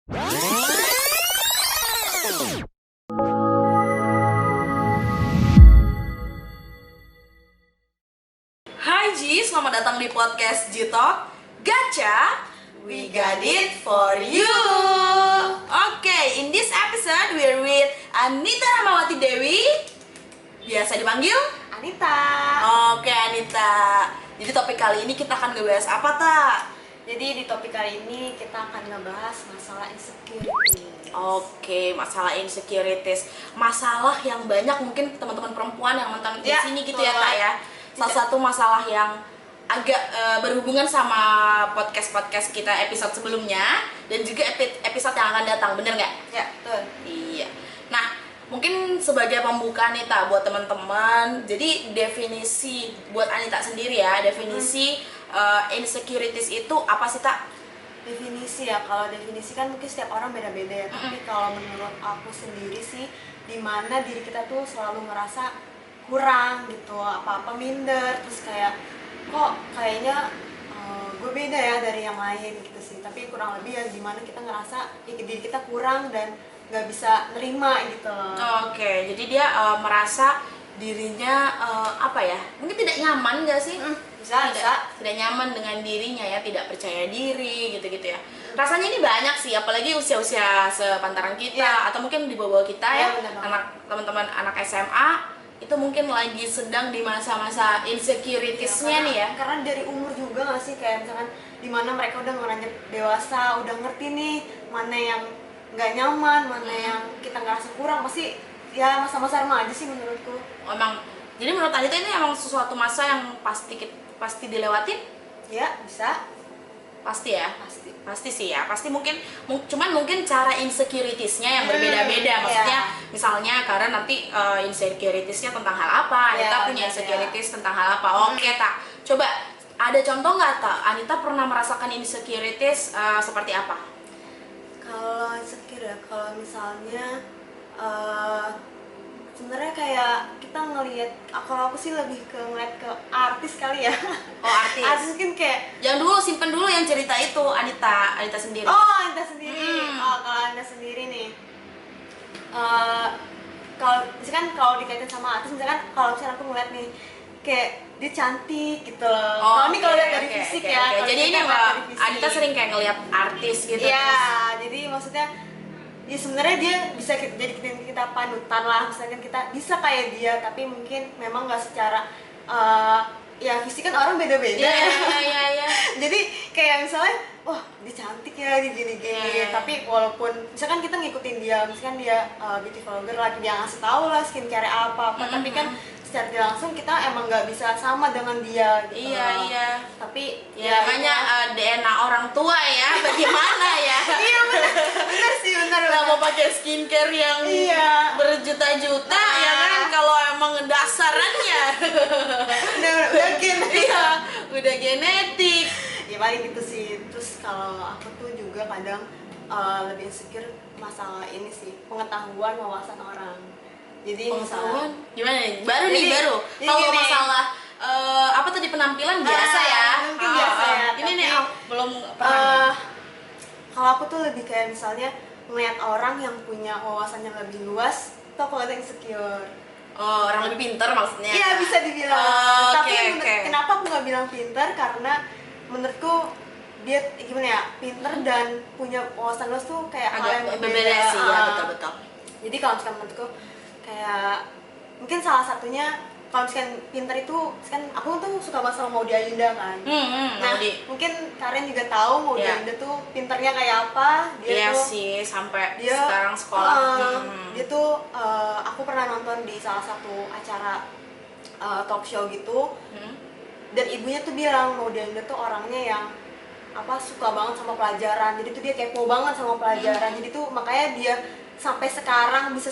Hai Ji, selamat datang di podcast G-Talk Gacha, we got it for you. Okay, in this episode we're with Anita Rahmawati Dewi, biasa dipanggil Anita. Oke Anita, jadi topik kali ini kita akan ngebahas apa Tak? Jadi di topik kali ini kita akan ngebahas masalah insecurity. Oke, masalah insecurities, masalah yang banyak mungkin teman-teman perempuan yang nonton di sini gitu ya Kak ya. Salah satu masalah yang agak berhubungan sama podcast kita episode sebelumnya dan juga episode yang akan datang, bener nggak? Ya, betul. Iya. Nah, mungkin sebagai pembuka nih Tak buat teman-teman, jadi definisi buat Anita sendiri ya, definisi insecurities itu apa sih Tak? Definisi ya, kalau definisi kan mungkin setiap orang beda-beda ya. Tapi kalau menurut aku sendiri sih, dimana diri kita tuh selalu ngerasa kurang gitu, apa-apa minder, terus kayak kok kayaknya gue beda ya dari yang lain gitu sih. Tapi kurang lebih ya dimana kita ngerasa diri kita kurang dan nggak bisa nerima gitu loh. Oke, jadi dia merasa dirinya apa ya? Mungkin tidak nyaman nggak sih? Tidak nyaman dengan dirinya ya, tidak percaya diri gitu-gitu ya. Rasanya ini banyak sih, apalagi usia-usia sepantaran kita atau mungkin di bawah kita ya, teman-teman anak SMA itu mungkin lagi sedang di masa-masa insecuritiesnya nih ya. Karena dari umur juga nggak sih, kayak misalkan dimana mereka udah ngeranjak dewasa, udah ngerti nih mana yang nggak nyaman, mana yang kita ngerasa kurang, pasti ya masa-masa remaja sih menurutku. Emang, jadi menurut Anita ini emang suatu masa yang pasti dilewatin? Ya, bisa. Pasti ya? Pasti sih ya, pasti cuman mungkin cara insecuritiesnya yang berbeda-beda. Maksudnya misalnya karena nanti insecuritiesnya tentang hal apa, Anita punya insecurities tentang hal apa. Oke Tak, coba ada contoh nggak Tak, Anita pernah merasakan insecurities seperti apa? Kalau insecure ya, kalau misalnya sebenarnya kayak kita ngelihat, kalau aku sih lebih ke ngeliat ke artis kali ya. Oh artis. Artis mungkin kayak yang dulu simpen dulu yang cerita itu Anita sendiri. Oh Anita sendiri. Oh kalau Anita sendiri nih, kalau misalkan kalau dikaitin sama artis, misalkan kalau misalkan aku ngeliat nih kayak dia cantik gitu loh. Kalau ini kalau lihat dari fisik ya. Jadi ini Anita sering kayak ngeliat artis gitu. Iya, jadi maksudnya ya sebenarnya dia bisa jadi kita panutan lah, misalkan kita bisa kayak dia, tapi mungkin memang nggak secara ya fisik kan orang beda-beda ya. Jadi kayak misalnya wah dia cantik ya, dia gini-gini, tapi walaupun misalkan kita ngikutin dia, misalkan dia beauty vlogger lagi, dia ngasih tahu lah skincare apa, tapi kan secara tidak langsung kita emang nggak bisa sama dengan dia gitu. Iya. Tapi ya makanya DNA orang tua ya, bagaimana ya? Iya benar sih, benar. Nggak mau pakai skincare yang berjuta-juta ya kan? Kalau emang dasarannya udah udah genetik. Ya paling gitu sih. Terus kalau aku tuh juga kadang lebih insecure masalah ini sih, pengetahuan, wawasan orang. Jadi pengetahuan gimana nih? Baru. Kalau masalah apa tadi penampilan biasa ya? Mungkin biasa ya. Ini nih belum pernah. Kalau aku tuh lebih kayak misalnya melihat orang yang punya wawasan yang lebih luas, tuh aku kadang insecure. Oh, orang lebih pintar maksudnya? Iya bisa dibilang. Tapi kenapa aku nggak bilang pintar? Karena menurutku dia gimana ya, pintar dan punya wawasan luas tuh kayak hal yang berbeda sih ya, betul. Jadi kalau misalkan menurutku kayak mungkin salah satunya, kalau misalkan pintar itu kan aku tuh suka banget sama Maudy Ayunda kan. Nah mungkin Karen juga tahu Maudy Ayunda tuh pintarnya kayak apa. Dia tuh sih sampai sekarang sekolah. Dia tuh aku pernah nonton di salah satu acara talk show gitu. Dan ibunya tuh bilang Maudy Ayunda tuh orangnya yang suka banget sama pelajaran. Jadi tuh dia kepo banget sama pelajaran. Jadi tuh makanya dia bisa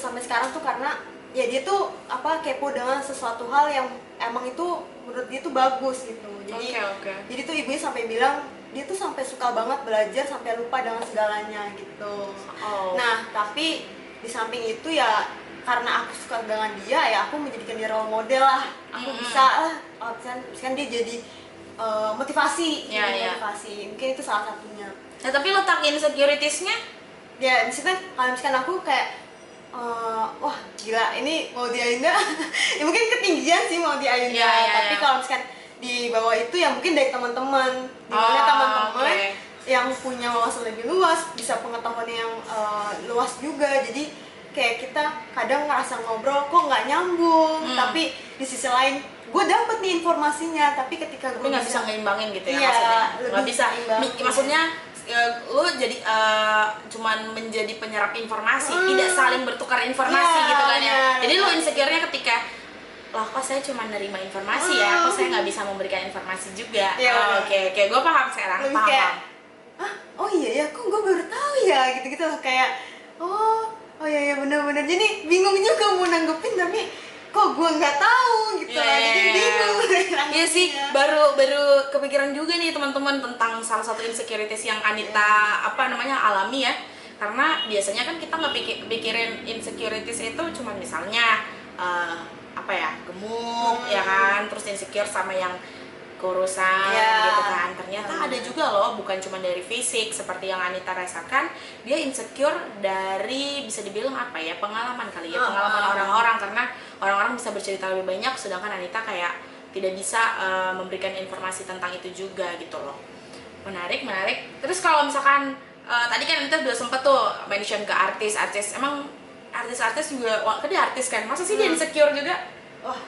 sampai sekarang tuh karena ya dia tuh kepo dengan sesuatu hal yang emang itu menurut dia tuh bagus gitu. Jadi tuh ibunya sampai bilang dia tuh sampai suka banget belajar sampai lupa dengan segalanya gitu. Nah tapi di samping itu ya karena aku suka dengan dia, ya aku menjadikan dia role model lah. Aku bisa lah, misalkan dia jadi motivasi, motivasi. Mungkin itu salah satunya. Nah tapi letak insecuritiesnya Ya di situ kalau misalkan aku kayak wah gila ini mau di Ayunda ya mungkin ketinggian sih mau di Ayunda, tapi kalau misalkan di bawah itu ya mungkin dari teman-teman, dimana teman-teman yang punya wawasan lebih luas, bisa pengetahuannya yang luas juga, jadi kayak kita kadang ngerasa ngobrol kok nggak nyambung, tapi di sisi lain gue dapet nih informasinya, tapi ketika gue nggak bisa ngeimbangin gitu ya, iya, maksudnya nggak bisa imbangin. maksudnya lo jadi cuman menjadi penyerap informasi, tidak saling bertukar informasi gitu kan ya. Jadi lo insecure-nya ketika loh kok saya cuma nerima informasi ya, kok saya nggak bisa memberikan informasi juga. Oke, gue paham sekarang, lebih paham. Kayak, oh iya ya, kok gue baru tahu ya, gitu-gitu kayak oh iya benar-benar, jadi bingung juga mau nanggepin tapi kok gue nggak tahu gitu lah, jadi bingung. Iya sih, baru kepikiran juga nih teman-teman tentang salah satu insecurities yang Anita alami ya. Karena biasanya kan kita nggak pikirin insecurities itu cuma misalnya gemuk ya kan, terus insecure sama yang kurusan gitu kan. Ternyata ada juga loh, bukan cuma dari fisik seperti yang Anita rasakan, dia insecure dari bisa dibilang pengalaman kali ya, pengalaman orang-orang, karena orang-orang bisa bercerita lebih banyak sedangkan Anita kayak tidak bisa memberikan informasi tentang itu juga gitu loh. Menarik. Terus kalau misalkan tadi kan Anita udah sempet tuh mention ke artis, emang artis juga, kan dia artis kan, masa sih dia insecure juga? Wah,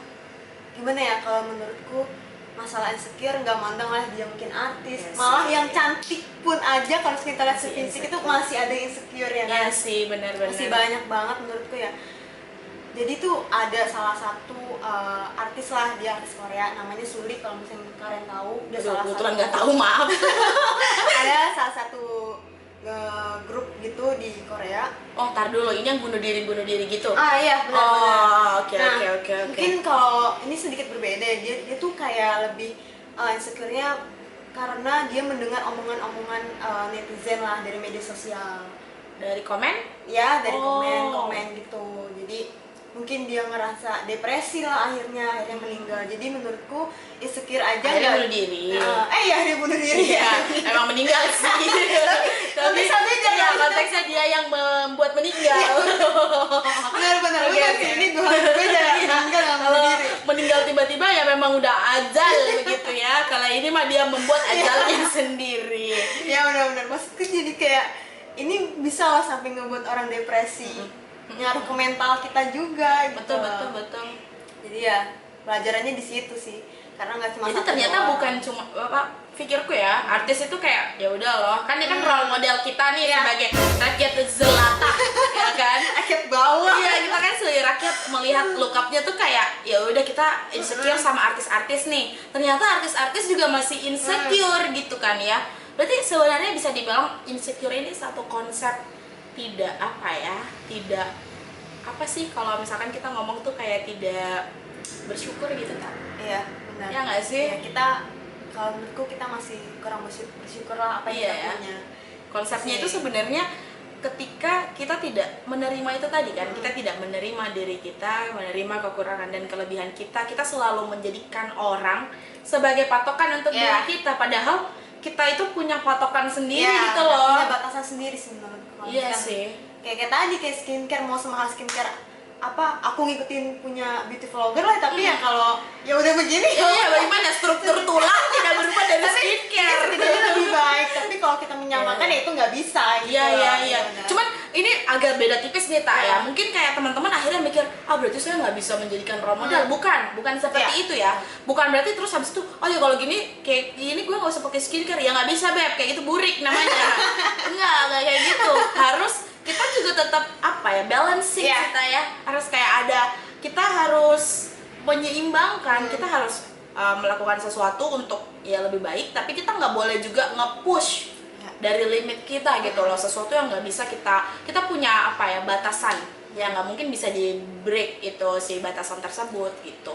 gimana ya, kalau menurutku masalah insecure nggak mandang lah dia mungkin artis, malah yang cantik pun aja kalau kita lihat fisik itu masih ada insecure ya kan? Iya sih, benar-benar. Masih banyak banget menurutku ya. Jadi tuh ada salah satu artis lah, dia artis Korea, namanya Sulik, kalau misalnya kalian tahu. Dia kebetulan nggak tahu, maaf. Ada salah satu grup gitu di Korea. Oh, tar dulu, ini yang bunuh diri gitu? Iya, benar-benar. Oke. Mungkin kalau ini sedikit berbeda, dia tuh kayak lebih insecure-nya karena dia mendengar omongan-omongan netizen lah dari media sosial. Dari komen? Ya, dari komen gitu. Jadi mungkin dia ngerasa depresi lah, akhirnya meninggal. Jadi menurutku insecure aja akhirnya bunuh diri. Dia bunuh diri ya. Emang meninggal sih. tapi ya, konteksnya dia yang membuat meninggal. Benar sih, ini dua beda ya, meninggal sama bunuh diri. Meninggal tiba-tiba ya memang udah ajal begitu ya. Kalau ini mah dia membuat ajalnya sendiri. Ya benar-benar, maksudku jadi kayak ini bisa lah sampai ngebuat orang depresi. Ngaruh ke mental kita juga gitu. Betul. Jadi ya pelajarannya di situ sih, karena nggak cuma jadi ternyata doang. Bukan cuma pikirku ya, artis itu kayak ya udah loh, kan ini kan role model kita nih sebagai rakyat jelata ya kan, rakyat bawah. Iya, kita kan sebagai rakyat melihat look up-nya tuh kayak ya udah kita insecure sama artis-artis nih. Ternyata artis-artis juga masih insecure gitu kan ya. Berarti sebenarnya bisa dibilang insecure ini satu konsep tidak kalau misalkan kita ngomong tuh kayak tidak bersyukur gitu kan? Iya, benar. Ya nggak sih? Ya, kita kalau menurutku kita masih kurang bersyukur lah apa yang kita punya. Konsepnya itu sebenarnya ketika kita tidak menerima itu tadi kan, kita tidak menerima diri kita, menerima kekurangan dan kelebihan kita selalu menjadikan orang sebagai patokan untuk diri kita, padahal kita itu punya patokan sendiri gitu loh. Punya batasan sendiri sih menurutku. Iya sih. Kayak tadi kayak skincare, mau semahal skincare aku ngikutin punya beauty vlogger lah, tapi ya kalau ya udah begini bagaimana struktur tulang tidak berubah dari skincare. Setidaknya lebih baik, tapi kalau kita menyamakan ya itu nggak bisa gitu. Iya. Cuman ini agak beda tipis nih Tak ya. Mungkin kayak teman-teman akhirnya mikir, berarti saya nggak bisa menjadikan role model. Bukan seperti itu ya. Bukan berarti terus habis itu, ya kalau gini kayak gini gue nggak usah pakai skincare. Ya nggak bisa Beb, kayak gitu burik namanya. Enggak kayak gitu. Harus kita juga tetap balancing kita ya, harus kayak kita harus menyeimbangkan, kita harus melakukan sesuatu untuk ya lebih baik, tapi kita nggak boleh juga nge-push dari limit kita gitu loh, sesuatu yang nggak bisa kita punya batasan ya, nggak mungkin bisa di break itu si batasan tersebut gitu.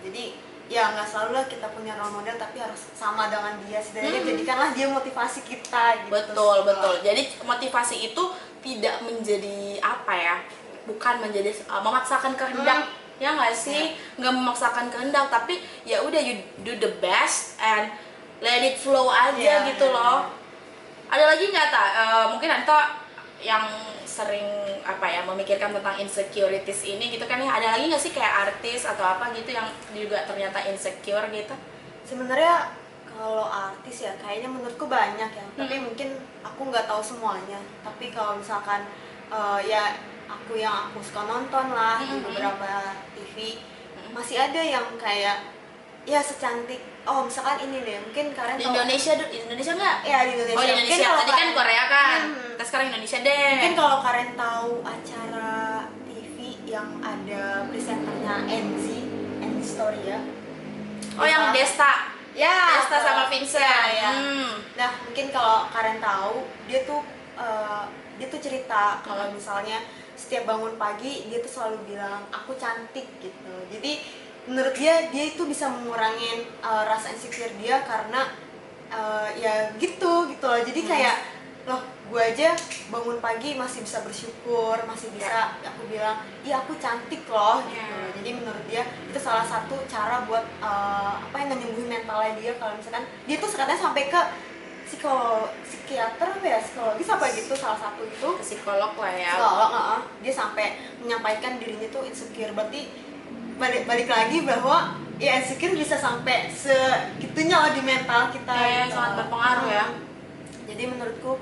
Jadi ya nggak selalu lah kita punya role model, tapi harus sama dengan dia, setidaknya jadikanlah dia motivasi kita gitu. Betul. Jadi motivasi itu tidak menjadi bukan menjadi memaksakan kehendak, ya nggak sih? Nggak memaksakan kehendak, tapi ya udah you do the best and let it flow aja gitu loh. Ada lagi nggak Tak? Mungkin Anta yang sering apa ya memikirkan tentang insecurities ini gitu kan ya, ada lagi nggak sih kayak artis atau apa gitu yang juga ternyata insecure gitu? Sebenarnya kalau artis ya kayaknya menurutku banyak ya, tapi mungkin aku nggak tahu semuanya. Tapi kalau misalkan ya yang aku suka nonton lah di beberapa TV, masih ada yang kayak ya secantik, oh misalkan ini deh, mungkin kalian Di tahu Indonesia nggak? ya di Indonesia. Oh di Mungkin Indonesia, kalau tadi kan kalian- Korea kan, kita sekarang Indonesia deh. mungkin kalau kalian tahu acara TV yang ada presenternya NZ Story ya. Oh yang Desta. Ya, Desta sama Vincent. ya. Nah, mungkin kalau kalian tahu, dia tuh cerita kalau misalnya setiap bangun pagi dia tuh selalu bilang aku cantik gitu. Jadi menurut dia itu bisa mengurangi rasa insecure dia karena ya gitu loh. Jadi kayak loh, gue aja bangun pagi masih bisa bersyukur, masih bisa aku bilang iya aku cantik loh gitu. Jadi menurut dia itu salah satu cara buat apa yang nyembuhin mentalnya dia. Kalau misalkan dia tuh katanya sampai ke psikiater apa ya, psikologis apa gitu, salah satu itu Psikolog lah ya. psikolog. Dia sampai menyampaikan dirinya tuh insecure. Berarti balik lagi bahwa ya insecure bisa sampai segitunya loh di mental kita. Kayak gitu. sangat berpengaruh ya. Jadi menurutku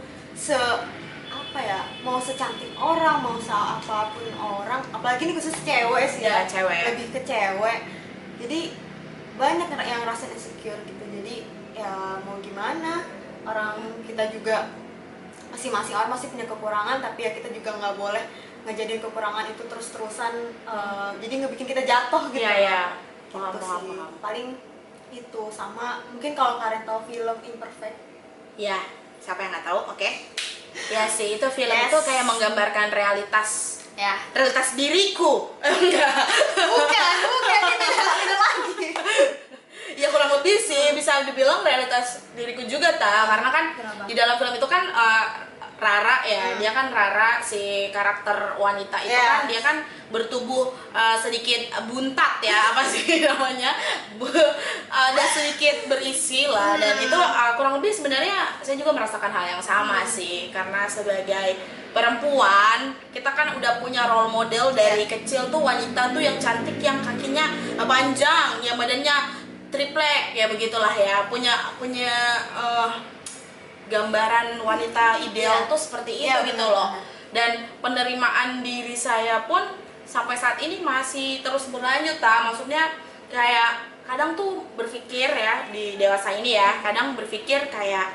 apa ya, mau secantik orang, mau apapun orang, apalagi ini khusus cewek sih Ya, cewek. lebih ke cewek. Jadi banyak yang ngerasa insecure gitu. Jadi ya mau gimana, orang kita juga masing-masing orang masih punya kekurangan, tapi ya kita juga nggak boleh ngejadiin kekurangan itu terus-terusan jadi ngebikin kita jatuh gitu. Iya. Gitu Paham. sih. Paling itu. Sama mungkin kalau kalian tahu film Imperfect. Ya, siapa yang nggak tahu? Oke. Ya sih, itu film Yes. itu kayak menggambarkan realitas Ya. realitas diriku. Enggak. Bukan itu lagi. Ya kurang lebih sih bisa dibilang realitas diriku juga karena kan Kenapa? di dalam film itu kan Rara ya, dia kan Rara si karakter wanita itu Yeah. kan dia kan bertubuh sedikit buntat ya apa sih namanya dan sedikit berisi lah dan itu kurang lebih sebenarnya saya juga merasakan hal yang sama sih, karena sebagai perempuan kita kan udah punya role model dari kecil tuh wanita tuh yang cantik, yang kakinya panjang, yang badannya triplek ya begitulah ya, punya gambaran wanita ideal tuh seperti itu gitu loh. Dan penerimaan diri saya pun sampai saat ini masih terus berlanjut maksudnya kayak kadang tuh berpikir ya di dewasa ini ya, kadang berpikir kayak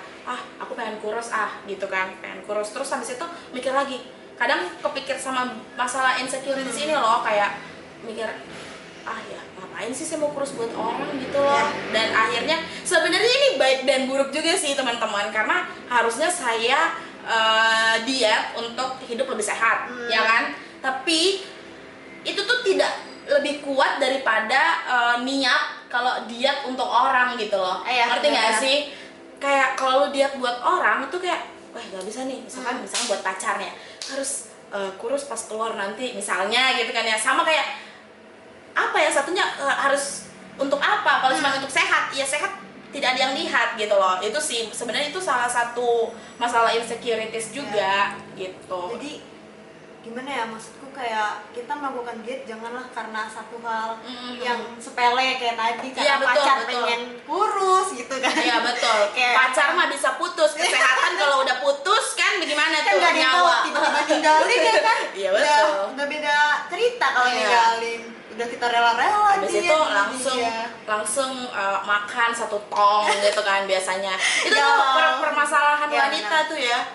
aku pengen kurus gitu kan, pengen kurus, terus habis itu mikir lagi, kadang kepikir sama masalah insecurities ini loh, kayak mikir ya ngapain sih saya mau kurus buat orang gitu loh. Dan akhirnya sebenarnya ini baik dan buruk juga sih teman-teman, karena harusnya saya diet untuk hidup lebih sehat ya kan, tapi itu tuh tidak lebih kuat daripada niat kalau diet untuk orang gitu loh. Ngerti nggak sih? Kayak kalau lu diet buat orang itu kayak wah nggak bisa nih, misalkan buat pacarnya harus kurus pas keluar nanti misalnya gitu kan ya, sama kayak apa ya, satunya harus untuk apa, kalau cuma untuk sehat ya sehat tidak ada yang lihat gitu loh. Itu sih sebenarnya itu salah satu masalah insecurities juga gitu. Jadi gimana ya, maksudku kayak kita melakukan diet janganlah karena satu hal yang sepele kayak tadi, karena pacar pengen kurus gitu kan. Iya betul. Pacar mah bisa putus, kesehatan kalau udah putus kan bagaimana kan tuh gak nyawa. tiba-tiba ninggalin ya kan. Iya betul. Udah beda cerita kalau ninggalin. Udah kita rela-rela habis itu langsung makan 1 tong gitu kan biasanya. Itu tuh permasalahan wanita tuh ya.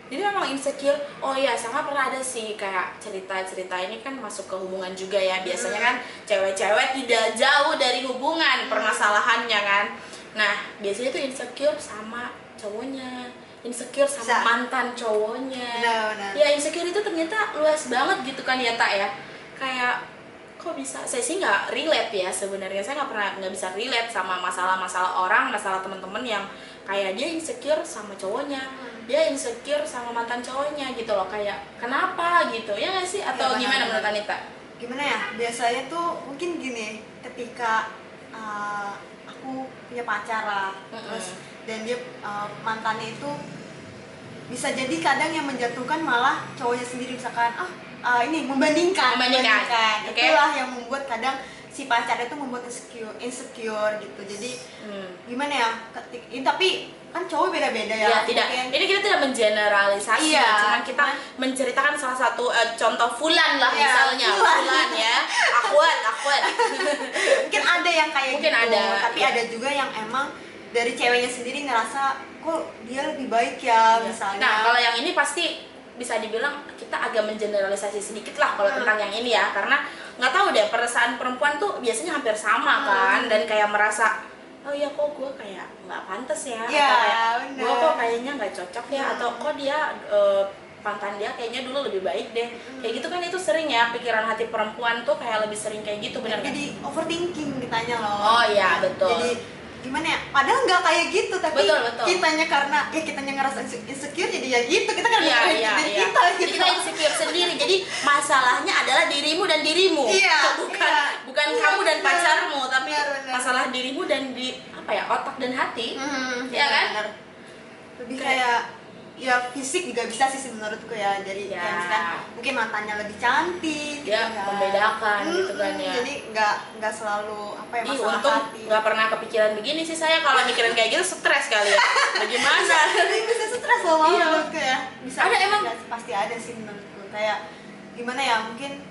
Jadi memang insecure. Oh iya, sama pernah ada sih kayak cerita-cerita ini kan masuk ke hubungan juga ya. Biasanya kan cewek-cewek tidak jauh dari hubungan permasalahannya kan. Nah, biasanya tuh insecure sama cowoknya, insecure sama mantan cowoknya. Benar. Ya insecure itu ternyata luas banget gitu kan ya Tak ya. Kayak kok bisa, saya sih nggak relate ya sebenarnya, saya nggak bisa relate sama masalah-masalah orang, masalah teman-teman yang kayak dia insecure sama cowoknya, dia insecure sama mantan cowoknya gitu loh, kayak kenapa gitu ya nggak sih, atau ya, gimana menurut Anita? Gimana ya, biasanya tuh mungkin gini, ketika aku punya pacar lah, terus dan dia mantannya itu bisa jadi kadang yang menjatuhkan malah cowoknya sendiri, misalkan ini membandingkan. Oke. Itulah yang membuat kadang si pacar itu membuat insecure gitu. Jadi gimana ya, tapi kan cowok beda-beda ya. Ya tidak. Ini kita tidak mengeneralisasi, cuman kita menceritakan salah satu contoh Fulan lah, misalnya Fulan ya. Akuat. Mungkin ada yang kayak mungkin gitu, ada, tapi ada juga yang emang dari ceweknya sendiri ngerasa kok dia lebih baik ya, misalnya. Nah, kalau yang ini pasti bisa dibilang kita agak mengeneralisasi sedikit lah kalau tentang yang ini ya, karena nggak tahu deh, perasaan perempuan tuh biasanya hampir sama kan, dan kayak merasa oh iya kok gue kayak nggak pantas ya, atau kayak gue kok kayaknya nggak cocok ya, atau kok dia mantan dia kayaknya dulu lebih baik deh, kayak gitu kan. Itu sering ya, pikiran hati perempuan tuh kayak lebih sering kayak gitu, benar kan? Jadi overthinking kitanya loh. Oh iya, betul. Jadi gimana ya, padahal nggak kayak gitu, tapi betul. kitanya karena kitanya ngerasa insecure, jadi ya gitu, kita kan kita gitu. Kita insecure sendiri, jadi masalahnya adalah dirimu dan dirimu, bukan kamu dan pacarmu, tapi masalah dirimu dan otak dan hati, ya kan? Bener. Lebih kayak ya fisik juga bisa sih menurutku ya, jadi kayak misalkan mungkin mantannya lebih cantik ya, membedakan gitu kan ya. Jadi nggak selalu masalah untung hati. nggak pernah kepikiran begini sih saya. Kalau mikirin kayak gitu stres kali ya. Bagaimana? Bisa stres loh menurutku ya. Bisa ada emang pasti ada sih menurutku. Kayak gimana ya, mungkin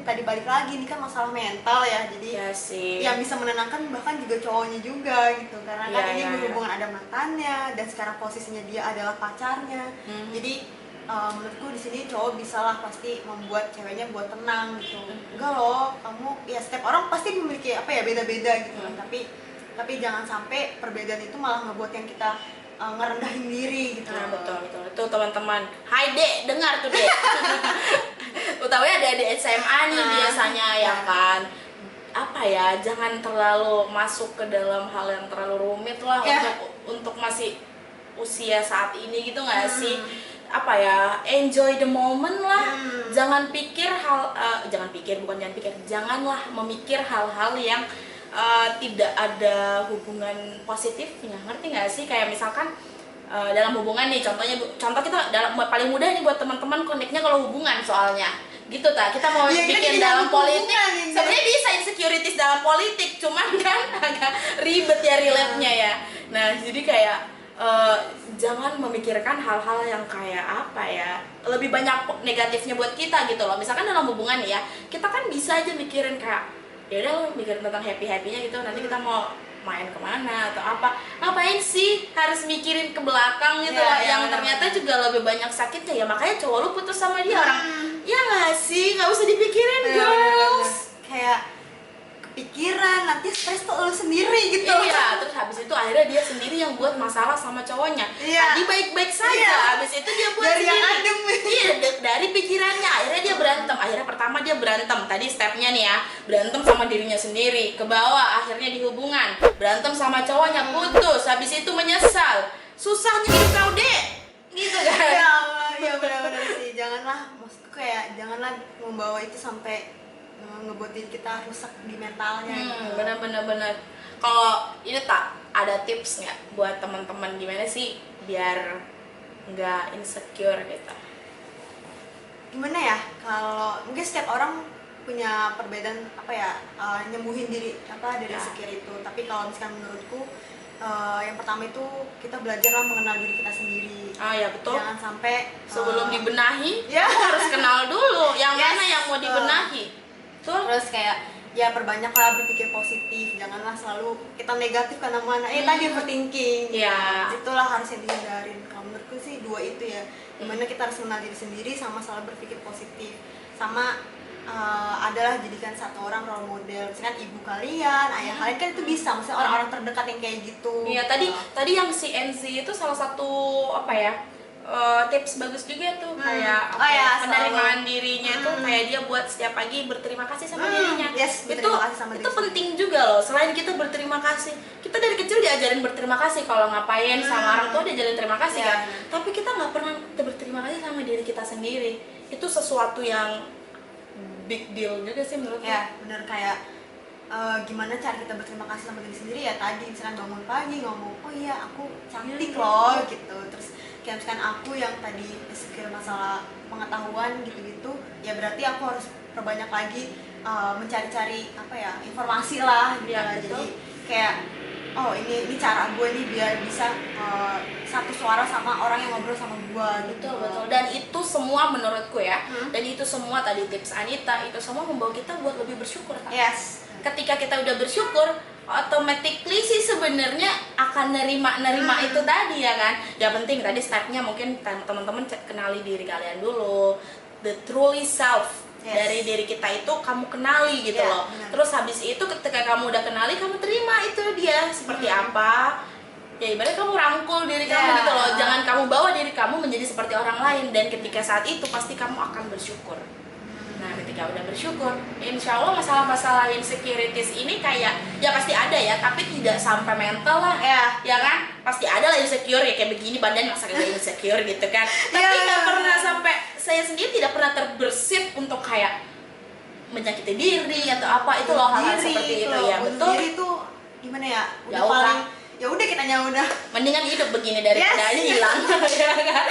tadi balik lagi nih kan masalah mental ya, jadi yang bisa menenangkan bahkan juga cowoknya juga gitu, karena kan ini berhubungan ada mantannya dan sekarang posisinya dia adalah pacarnya. Jadi menurutku di sini cowok bisalah pasti membuat ceweknya buat tenang gitu. Enggak loh, kamu ya setiap orang pasti memiliki beda-beda gitu kan, tapi jangan sampai perbedaan itu malah ngebuat yang kita ngerendahin diri gitu. Nah, betul. Itu teman-teman, hai Dek, dengar tuh Dek. Utamanya ada di SMA nih biasanya ya kan. Jangan terlalu masuk ke dalam hal yang terlalu rumit lah untuk masih usia saat ini gitu nggak sih? Enjoy the moment lah. Janganlah memikir hal-hal yang tidak ada hubungan positifnya, ngerti nggak sih? Kayak misalkan dalam hubungan nih, contoh kita paling mudah nih buat teman-teman koneknya kalau hubungan, soalnya gitu kita mau bikin dalam politik, sebenarnya bisa insecurities dalam politik, cuman kan agak ribet ya relate-nya ya. Nah jadi kayak jangan memikirkan hal-hal yang kayak lebih banyak negatifnya buat kita gitu loh. Misalkan dalam hubungan nih ya, kita kan bisa aja mikirin kayak ya udah lo mikirin tentang happy-happynya gitu, nanti kita mau main kemana atau ngapain sih harus mikirin ke belakang gitu loh, yang ternyata juga lebih banyak sakitnya ya. Makanya cowok lu putus sama dia orang ya nggak sih, nggak usah dipikirin girls. Kayak kepikiran nanti stres tuh lu sendiri gitu. Iya, terus habis itu akhirnya dia sendiri yang buat masalah sama cowoknya. Tadi baik-baik saja, habis itu dia buat dari sendiri. Yang adem. Iya, dari pikirannya akhirnya dia berantem. Akhirnya pertama dia berantem, tadi stepnya nih ya, berantem sama dirinya sendiri, ke bawah akhirnya di hubungan, berantem sama cowoknya, putus, habis itu menyesal. Susahnya hidup kau Dek, gitu kan? Ya benar-benar sih, maksudku kayak janganlah membawa itu sampai ngebuat diri kita rusak di mentalnya. Bener. Kalau ini ada tips nggak buat teman-teman gimana sih biar nggak insecure gitu? Gimana ya, kalau mungkin setiap orang punya perbedaan nyembuhin diri dari insecure itu. Tapi kalau misalkan menurutku yang pertama itu kita belajarlah mengenal diri kita sendiri. Ya betul. Jangan sampai sebelum dibenahi harus kenal dulu yang mana yang mau dibenahi. Terus kayak perbanyaklah berpikir positif, janganlah selalu kita negatif karena mana tadi overthinking. Itulah harus yang dihindarin. Kalau menurutku sih dua itu ya, dimana kita harus mengenal diri sendiri sama selalu berpikir positif, sama adalah jadikan satu orang role model, misalkan ibu kalian, ayah kalian kan itu bisa, maksudnya orang-orang terdekat yang kayak gitu. Iya, tadi yang si NZ itu salah satu tips bagus juga tuh, kayak penerimaan dirinya itu kayak dia buat setiap pagi berterima kasih sama dirinya. Itu penting juga loh. Selain kita berterima kasih, kita dari kecil diajarin berterima kasih, kalau ngapain sama orang tua diajarin terima kasih kan. Tapi kita nggak pernah berterima kasih sama diri kita sendiri. Itu sesuatu yang big deal juga sih menurutku. Ya bener, kayak gimana cara kita berterima kasih sama diri sendiri ya, tadi misalkan bangun pagi ngomong oh iya aku cantik loh gitu, terus kayak misalkan aku yang tadi insecure masalah pengetahuan gitu-gitu, ya berarti aku harus perbanyak lagi mencari-cari apa ya, informasi lah gitu Ya, lah. betul. Jadi kayak oh ini cara gue nih biar bisa satu suara sama orang yang ngobrol sama gue gitu. Betul. Dan itu semua menurutku ya, dan itu semua tadi tips Anita, itu semua membawa kita buat lebih bersyukur kan? Yes. Ketika kita udah bersyukur, automatically sih sebenarnya akan nerima itu tadi ya kan. Yang penting tadi stepnya mungkin teman-teman kenali diri kalian dulu, the truly self. Yes. Dari diri kita itu kamu kenali gitu loh. Benar. Terus habis itu ketika kamu udah kenali, kamu terima itu dia seperti apa. Ya ibaratnya kamu rangkul diri kamu gitu loh. Jangan kamu bawa diri kamu menjadi seperti orang lain. Dan ketika saat itu pasti kamu akan bersyukur. Nah ketika udah bersyukur, insya Allah masalah-masalah insecurities ini kayak ya pasti ada ya, tapi tidak sampai mental lah ya kan, pasti ada lah insecure ya kayak begini badan masa kayak insecure gitu kan. Tapi nggak pernah sampai, saya sendiri tidak pernah terbersit untuk kayak menyakiti diri atau apa, itu loh hal-hal seperti itu ya. Betul, diri itu gimana ya, udah Jauh paling lah. ya udah kitanya udah mendingan hidup begini daripada Yes. hilang ya kan?